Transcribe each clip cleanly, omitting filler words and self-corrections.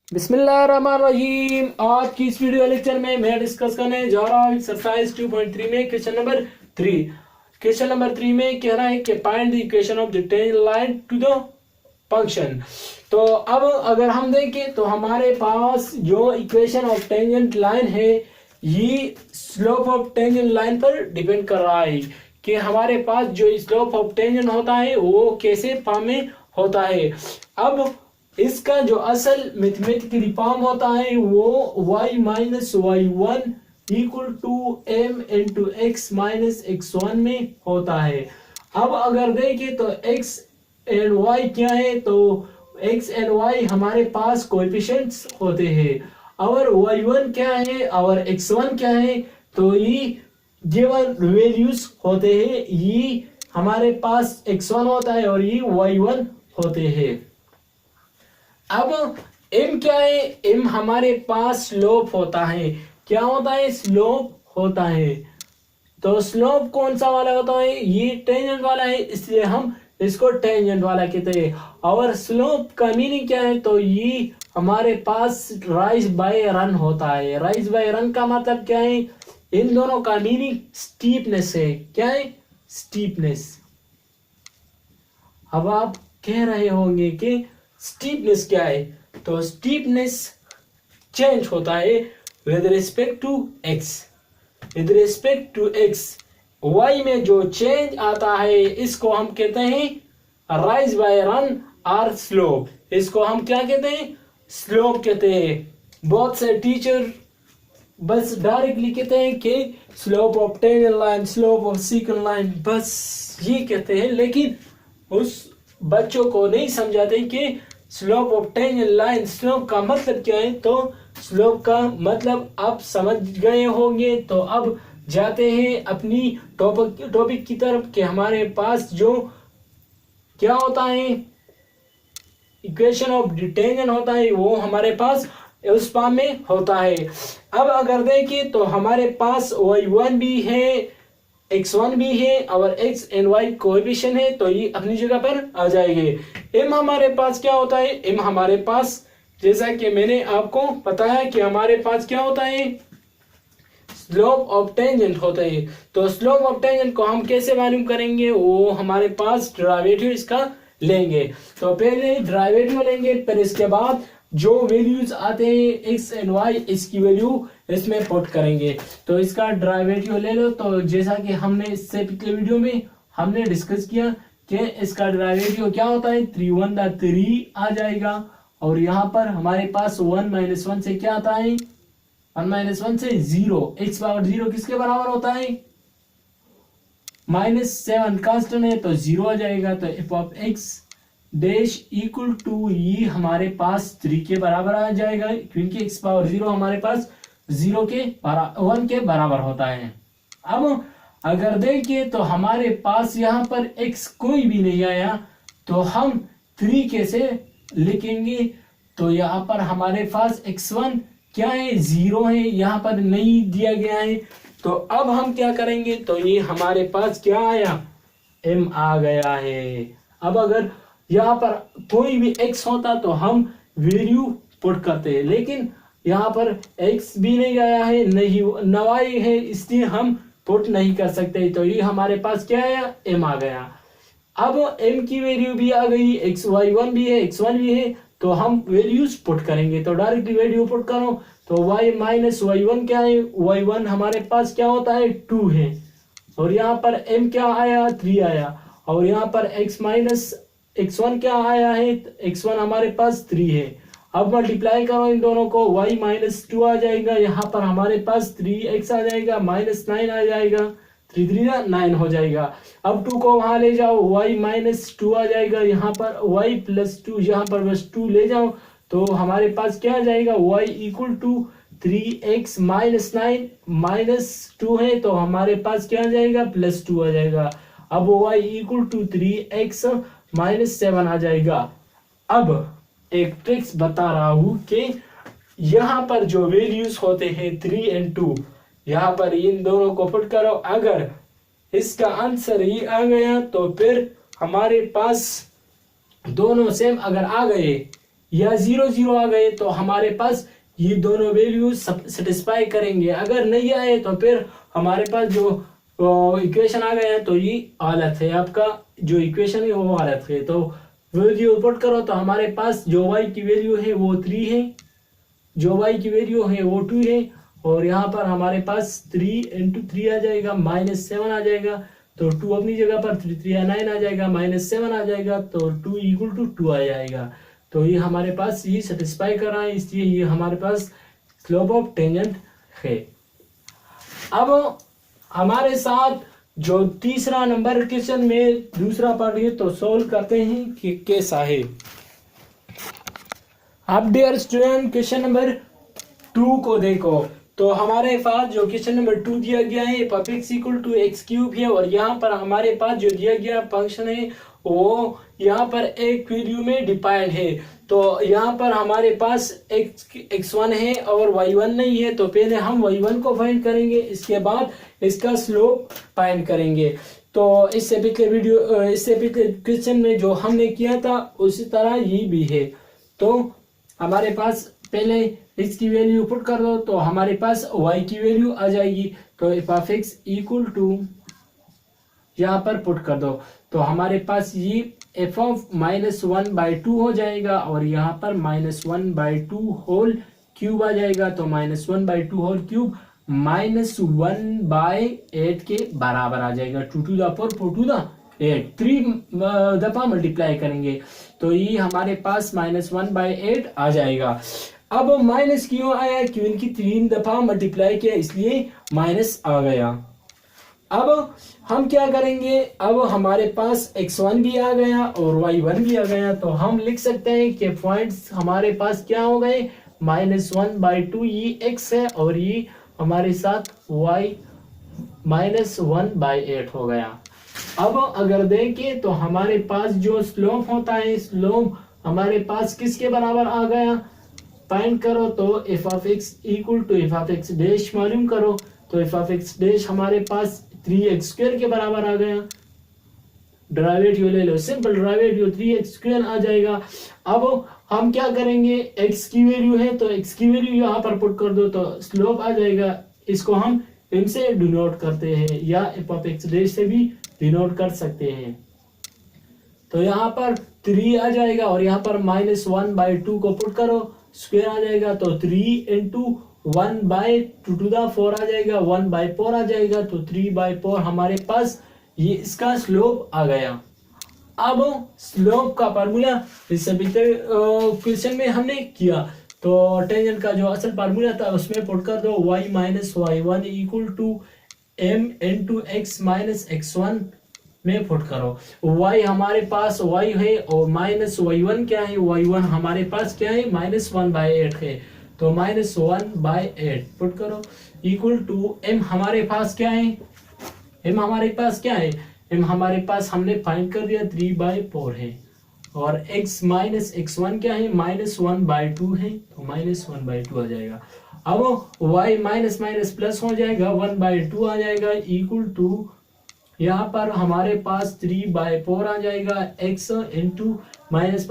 बिस्मिल्लाहिर्रहमानिर्रहीम। आज की इस वीडियो लेक्चर में मैं डिस्कस करने जा रहा हूँ एक्सरसाइज 2.3 में क्वेश्चन नंबर 3। क्वेश्चन नंबर 3 में कह रहा है कि find the equation of the tangent line to the function. तो अब अगर हम देखें तो हमारे पास जो इक्वेशन ऑफ टेंजेंट लाइन है ये स्लोप ऑफ टेंजेंट लाइन पर डिपेंड कर रहा है कि हमारे पास जो स्लोप ऑफ टेंजेंट होता है वो कैसे फॉर्म में होता है। अब इसका जो असल मैथमेटिकल फॉर्म होता है वो y minus y1 equal to m into x minus x1 में होता है। अब अगर देखें तो x एंड y क्या है, तो x एंड y हमारे पास कोएफिशिएंट्स होते हैं। और y1 क्या है और x1 क्या है, तो ये गिवन वैल्यूज होते हैं। ये हमारे पास x1 होता है और ये y1 होते हैं। अब m क्या है, m हमारे पास स्लोप होता है। क्या होता है? स्लोप होता है। तो स्लोप कौन सा वाला होता है? ये टेंजेंट वाला है, इसलिए हम इसको टेंजेंट वाला कहते हैं। और स्लोप का मीनिंग क्या है, तो ये हमारे पास राइज बाय रन होता है। राइज बाय रन का मतलब क्या है? इन दोनों का मीनिंग स्टीपनेस है। क्या है? स्टीपनेस। अब आप कह रहे होंगे कि स्टीपनेस क्या है, तो स्टीपनेस चेंज होता है with respect to x. With respect to x y में जो चेंज आता है इसको हम कहते हैं राइज बाय रन और स्लोप। इसको हम क्या कहते हैं? स्लोप कहते हैं। बहुत से टीचर बस डायरेक्टली कहते हैं कि slope of tangent line, slope of second line, बस ये कहते हैं, लेकिन उस बच्चों को नहीं समझाते कि slope of tangent line, slope का मतलब क्या है। तो स्लोप का मतलब आप समझ गए होंगे। तो अब जाते हैं अपनी टॉपिक की तरफ कि हमारे पास जो क्या होता है, इक्वेशन ऑफ टेंजेंट होता है वो हमारे पास उस फॉर्म में होता है। अब अगर देखें तो हमारे पास y1 भी है, x1 भी है और x एंड y कोएफिशिएंट है, तो ये अपनी जगह पर आ जाएंगे। m हमारे पास क्या होता है? m हमारे पास, जैसा कि मैंने आपको बताया कि हमारे पास क्या होता है, स्लोप ऑफ टेंजेंट होता है। तो स्लोप ऑफ टेंजेंट को हम कैसे मालूम करेंगे, वो हमारे पास डेरिवेटिव इसका लेंगे। तो पहले डेरिवेटिव लेंगे, फिर इसके बाद जो वैल्यूज आते हैं x एंड y इसकी वैल्यू इसमें पुट करेंगे। तो इसका डेरिवेटिव ले लो। तो जैसा कि हमने इससे पिछले वीडियो में हमने डिस्कस किया कि इसका डेरिवेटिव क्या होता है, 3 1 3 आ जाएगा। और यहाँ पर हमारे पास 1 माइनस 1 से क्या आता है, 1 माइनस 1 से 0। x पावर 0 किसके बराबर होता है? -7 कांस्टेंट है तो 0 आ जाएगा। तो f of x dash equal to ये हमारे पास 3 के बराबर आ जाएगा, क्योंकि x पावर 0 हमारे पास 1 के बराबर होता है। अब अगर देखिए तो हमारे पास यहाँ पर x कोई भी नहीं आया, तो हम 3 कैसे लिखेंगे। तो यहाँ पर हमारे पास x1 क्या है, 0 है, यहाँ पर नहीं दिया गया है। तो अब हम क्या करेंगे, तो ये हमारे पास क्या आया, m आ गया है। अब अगर यहाँ पर कोई भी x होता तो हम वैल्यू पुट करते हैं, लेकिन यहाँ पर x भी नहीं आया है, नहीं y है, इसलिए हम पुट नहीं कर सकते। तो ये हमारे पास क्या आया, m आ गया। अब m की वैल्यू भी आ गई, y1 भी है, x1 भी है, तो हम वैल्यूज पुट करेंगे। तो डायरेक्टली वैल्यू पुट करो। तो y माइनस y1 क्या है, y1 हमारे पास क्या होता है, 2 है। और यहाँ पर m क्या आया, 3 आया। और यहाँ पर x माइनस x1 क्या आया है, x1 हमारे पास 3 है। अब मल्टीप्लाई करो इन दोनों को, y माइनस 2 आ जाएगा, यहाँ पर हमारे पास 3x आ जाएगा, -9 आ जाएगा, 3 3 9 हो जाएगा। अब 2 को वहां ले जाओ, y माइनस 2 आ जाएगा, यहाँ पर y प्लस 2, यहाँ पर बस 2 ले जाओ, तो हमारे पास क्या आ जाएगा, y equal to 3x minus 9 minus 2 है, तो हमारे पास क्या आ जाएगा, +2 आ जाएगा। अब y equal to 3x minus 7 आ जाएगा। अब एक ट्रिक्स बता रहा हूं कि यहाँ पर जो वैल्यूज होते हैं 3 और 2, यहाँ पर इन दोनों को पुट करो। अगर इसका आंसर ये आ गया तो फिर हमारे पास दोनों सेम अगर आ गए, या 0 0 आ गए तो हमारे पास ये दोनों वैल्यू सेटिस्फाई करेंगे। अगर नहीं आए तो फिर हमारे पास जो इक्वेशन आ गए हैं तो ये हालत है, आपका जो इक्वेशन है वो हालत है। तो वैल्यू पुट करो तो हमारे पास जो y की वैल्यू है वो 3 है, जो y की वैल्यू है वो 2 है, और यहाँ पर हमारे पास 3 × 3 आ जाएगा -7 आ जाएगा। तो 2 अपनी जगह पर 3 3 9 आ जाएगा, -7 आ जाएगा, तो 2 = 2 आ जाएगा। तो ये हमारे पास ये सेटिस्फाई कर रहा है, इसलिए ये हमारे पास स्लोप ऑफ टेंजेंट है। अब हमारे साथ जो तीसरा नंबर क्वेश्चन में दूसरा पार्ट है तो सोल्व करते हैं कि कैसा है। अब डियर स्टूडेंट क्वेश्चन नंबर 2 को देखो, तो हमारे पास जो क्वेश्चन नंबर 2 दिया गया है x = x³ है, और यहाँ पर हमारे पास जो दिया गया फंक्शन है वो यहाँ पर एक वैल्यू में डिफाइंड है। तो यहाँ पर हमारे पास x1 है और y1 नहीं है, तो पहले हम y1 को फाइंड करेंगे, इसके बाद इसका स्लोप फाइंड करेंगे। तो इससे पिछले क्वेश्चन में जो हमने किया था उसी तरह ये भी है। तो हमारे पास पहले इसकी वैल्यू पुट कर दो तो हमारे पास y की वैल्यू आ जाएगी। तो f(x) = यहाँ पर पुट कर दो तो हमारे पास ये f of -1/2 हो जाएगा, और यहाँ पर -1/2 होल क्यूब आ जाएगा। तो -1/2 होल क्यूब -1/8 के बराबर आ जाएगा। 2 to the power 4 to the 8 3 दफा मल्टीप्लाई करेंगे तो ये हमारे पास -1/8 आ जाएगा। अब माइनस क्यों आया? क्योंकि 3 दफा मल्टीप्लाई किया इसलिए माइनस आ गया। अब हम क्या करेंगे, अब हमारे पास x1 भी आ गया और y1 भी आ गया, तो हम लिख सकते हैं कि पॉइंट्स हमारे पास क्या हो गए, -1/2 ये x है और ये हमारे साथ y -1/8 हो गया। अब अगर देखें तो हमारे पास जो स्लोप होता है, स्लोप हमारे पास किसके बराबर आ गया, फाइंड करो तो f(x) = f(x) मालूम करो। तो f(x) हमारे पास 3x² के बराबर आ गया। डेरिवेटिव ले लो, सिंपल डेरिवेटिव 3x² आ जाएगा। अब हम क्या करेंगे, x की वैल्यू है तो x की वैल्यू यहाँ पर पुट कर दो तो स्लोप आ जाएगा। इसको हम इनसे डिनोट करते हैं या f(x) से भी डिनोट कर सकते हैं। तो यहाँ पर 3 आ जाएगा और यहाँ पर -1/2 को पुट करो, स्क्वायर आ जाएगा। तो 3 × 1/2 to the 4 आ जाएगा, 1/4 आ जाएगा। तो 3/4 हमारे पास ये इसका स्लोप आ गया। अब स्लोप का फार्मूला इससे पिछले क्वेश्चन में हमने किया, तो टेंजेंट का जो असल फार्मूला था उसमें पुट कर दो y - y1 = m × x - x1 में पुट करो। y हमारे पास y है और -y1 क्या है, y1 हमारे पास क्या है, -1/8 है। तो -1/8 पुट करो = m हमारे पास क्या है, m हमारे पास क्या है, m हमारे पास हमने फाइंड कर दिया 3/4 है, और x - x1 क्या है, -1/2 है। तो -1/2 आ जाएगा। अब y माइनस प्लस हो जाएगा, 1/2 आ जाएगा = यहाँ पर हमारे पास 3/4 आ जाएगा, x × माइनस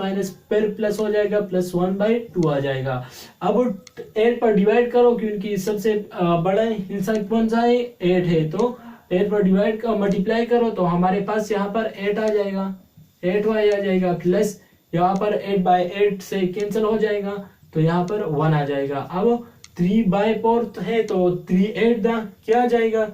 फिर प्लस हो जाएगा, +1/2 आ जाएगा। अब 8 पर डिवाइड करो क्योंकि सबसे बड़ा हिस्सा कौन सा है, 8 है। तो 8 पर डिवाइड कर मल्टीप्लाई करो तो हमारे पास यहाँ पर 8 आ जाएगा, 8y आ जाएगा, प्लस यहाँ पर 8/8 से कैंसिल हो जाएगा तो यहाँ पर 1 आ जाएगा। अब 3/4 है तो 3 8 क्या आ जाएगा,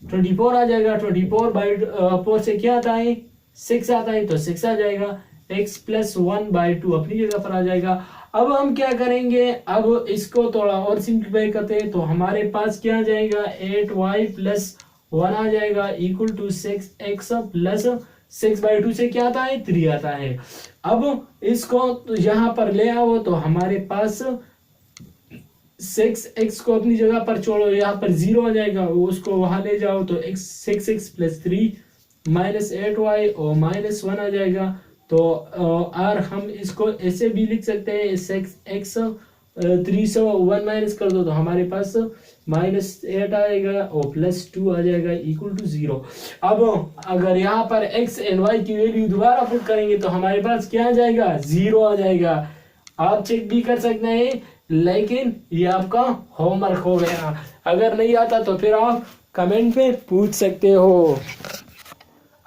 24 आ जाएगा। 24/4 से क्या आता है, 6 आता है, तो 6 आ जाएगा। x + 1/2 अपनी जगह पर आ जाएगा। अब हम क्या करेंगे, अब इसको थोड़ा और सिंप्लीफाई करते हैं तो हमारे पास क्या आ जाएगा, 8y + 1 आ जाएगा = 6x + 6/2 से क्या आता है, 3 आता है। अब इसको यहाँ पर ले आओ तो हमारे पास 6x को अपनी जगह पर छोड़ो, यहाँ पर 0 आ जाएगा, उसको वहां ले जाओ तो 6x + 3 -8y और -1 आ जाएगा। तो और हम इसको ऐसे भी लिख सकते हैं, 6x 3 से 1 माइनस कर दो तो हमारे पास -8 आएगा और +2 आ जाएगा = 0। अब अगर यहाँ पर x एंड y की वैल्यू दोबारा पुट करेंगे तो हमारे पास क्या आ जाएगा, 0 आ जाएगा। आप चेक भी कर सकते हैं, लेकिन ये आपका होमवर्क हो गया। अगर नहीं आता तो फिर आप कमेंट में पूछ सकते हो।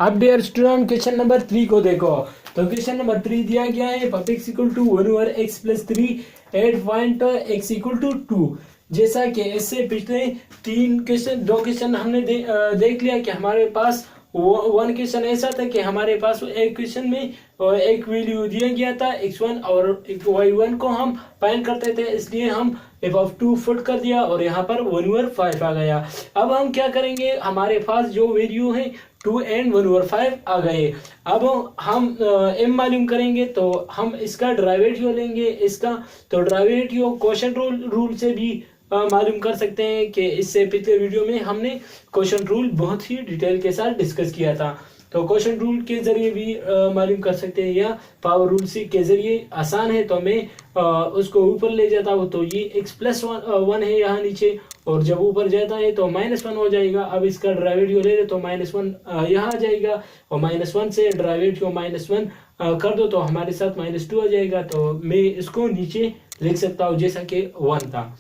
अब डियर स्टूडेंट क्वेश्चन नंबर 3 को देखो। तो क्वेश्चन नंबर 3 दिया गया है f x equal to 1/x+3 at point x equal to 2। जैसा कि इससे पिछले 2 क्वेश्चन हमने देख लिया कि हमारे पास 1 क्वेश्चन ऐसा था कि हमारे पास एक क्वेश्चन में एक वैल्यू दिया गया था x1 और y1 को हम फाइंड करते थे, इसलिए हम f(2) फुट कर दिया और यहाँ पर 1/5 आ गया। अब हम क्या करेंगे, हमारे पास जो वैल्यू है 2 and 1/5 आ गए। अब हम m मालूम करेंगे तो हम इसका डेरिवेटिव लेंगे इसका। तो डेरिवेटिव क्वोशंट रूल से भी मालूम कर सकते हैं कि इससे पिछले वीडियो में हमने क्वोशंट रूल बहुत ही डिटेल के साथ डिस्कस किया था। तो क्वोशंट रूल के जरिए भी मालूम कर सकते हैं, या पावर रूल से के जरिए आसान है तो मैं उसको ऊपर ले जाता हूँ। तो ये x+1 है यहाँ नीचे, और जब ऊपर जाता है तो -1 हो जाएगा। अब इसका डेरिवेटिव ले ले तो -1 यहाँ आ जाएगा, और -1 से डेरिवेटिव -1 कर दो तो हमारे साथ -2 आ जाएगा। तो मैं इसको नीचे लिख सकता हूँ जैसा कि 1 था।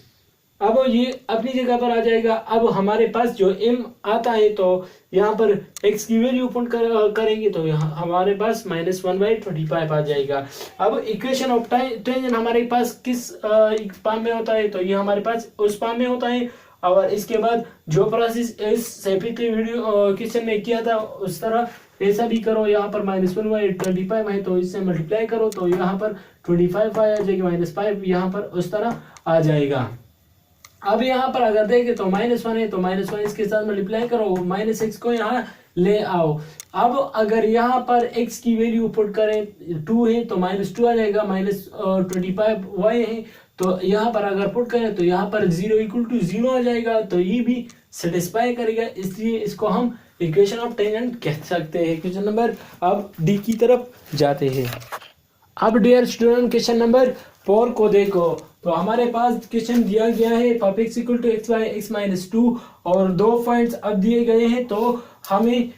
अब ये अपनी जगह पर आ जाएगा। अब हमारे पास जो m आता है तो यहाँ पर x की वैल्यू पुट करेंगे तो यहाँ हमारे पास -1/25 आ जाएगा। अब इक्वेशन ऑफ टेंजेंट हमारे पास किस फॉर्म में होता है, तो ये हमारे पास उस फॉर्म में होता है। और इसके बाद जो प्रोसेस इस पिछले वीडियो क्वेश्चन में किया था उस तरह ऐसा भी करो। यहाँ पर -1/25 है तो इससे मल्टीप्लाई करो तो यहाँ पर 25 आ जाएगा, -5 यहाँ पर उस तरह आ जाएगा। अब यहाँ पर अगर देखें तो -1 है तो -1 इसके साथ मल्टीप्लाई करो, -x को यहाँ ले आओ। अब अगर यहाँ पर x की वैल्यू पुट करें 2 है तो -2 आ जाएगा, -25 y है तो यहाँ पर अगर पुट करें तो यहाँ पर 0 आ जाएगा। तो ये भी सेटिस्फाई करेगा, इसलिए इसको हम इक्वेशन ऑफ टेंजेंट कह सकते हैं। क्वेश्चन नंबर अब डी की तरफ जाते हैं। अब डियर स्टूडेंट क्वेश्चन नंबर 4 को देखो। तो हमारे पास क्वेश्चन दिया गया है puff x equal to x/(x-2) और 2 पॉइंट्स अब दिए गए हैं। तो हमें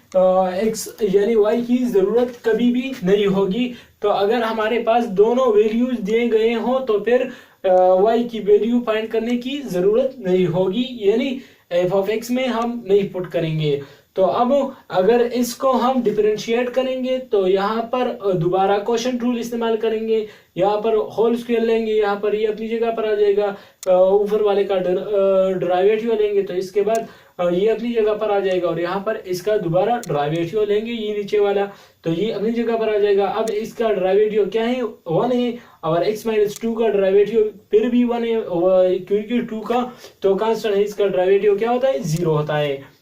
x यानी y की जरूरत कभी भी नहीं होगी। तो अगर हमारे पास दोनों वैल्यूज दिए गए हो तो फिर y की वैल्यू फाइंड करने की जरूरत नहीं होगी, यानी f(x) में हम नहीं पुट करेंगे। तो अब अगर इसको हम डिफरेंशिएट करेंगे तो यहाँ पर दोबारा क्वोशंट रूल इस्तेमाल करेंगे, यहाँ पर होल स्क्वायर लेंगे, यहाँ पर ये अपनी जगह पर आ जाएगा, ऊपर वाले का डेरिवेटिव लेंगे तो इसके बाद ये अपनी जगह पर आ जाएगा, और यहाँ पर इसका दोबारा डेरिवेटिव लेंगे ये नीचे वाला तो ये अपनी जगह पर आ जाएगा। अब इसका डेरिवेटिव क्या है, 1 है, और x-2 का डेरिवेटिव फिर भी 1 है क्योंकि 2 का तो कांस्टेंट है, इसका डेरिवेटिव क्या होता है, 0 होता है।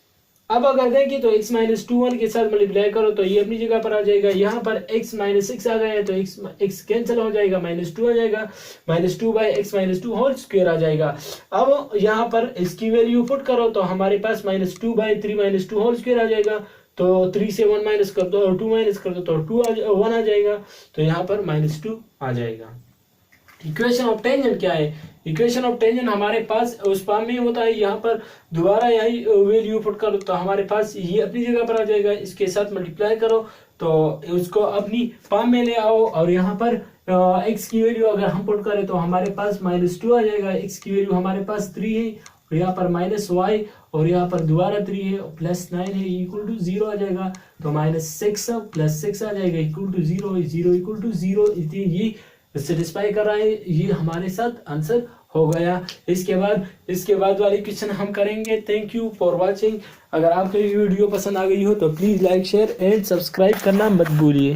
अब अगर देखें तो x-2 1 के साथ मल्टीप्लाई करो तो ये अपनी जगह पर आ जाएगा। यहाँ पर x-6 आ गया तो x कैंसिल हो जाएगा, -2 आ जाएगा, -2/x-2 होल स्क्वायर आ जाएगा। अब यहाँ पर इसकी वैल्यू पुट करो तो हमारे पास -2/3 -2 होल स्क्वायर आ जाएगा। तो 3 से 1 माइनस कर दो और 2 माइनस कर दो तो 1 आ जाएगा, तो यहाँ पर -2 आ जाएगा। इक्वेशन ऑफ टेंजेंट क्या है, इक्वेशन ऑफ टेंजेंट हमारे पास उस फॉर्म में होता है। यहाँ पर दोबारा यही वैल्यू पुट करो तो हमारे पास ये अपनी जगह पर आ जाएगा, इसके साथ मल्टीप्लाई करो तो उसको अपनी फॉर्म में ले आओ, और यहाँ पर x की वैल्यू अगर हम पुट करें तो हमारे पास -2 आ जाएगा, x की वैल्यू हमारे पास 3 है, और यहाँ पर -y और यहाँ पर दोबारा 3 है, +9 है इक्वल टू 0 आ जाएगा। तो -6 + 6 आ जाएगा इक्वल टू 0, 0 इक्वल टू 0, इसलिए ये सेटिस्फाई कर रहा है, ये हमारे साथ आंसर हो गया। इसके बाद वाली क्वेश्चन हम करेंगे। Thank you for watching. अगर आपको ये वीडियो पसंद आ गई हो तो please like share and subscribe करना मत भूलिए।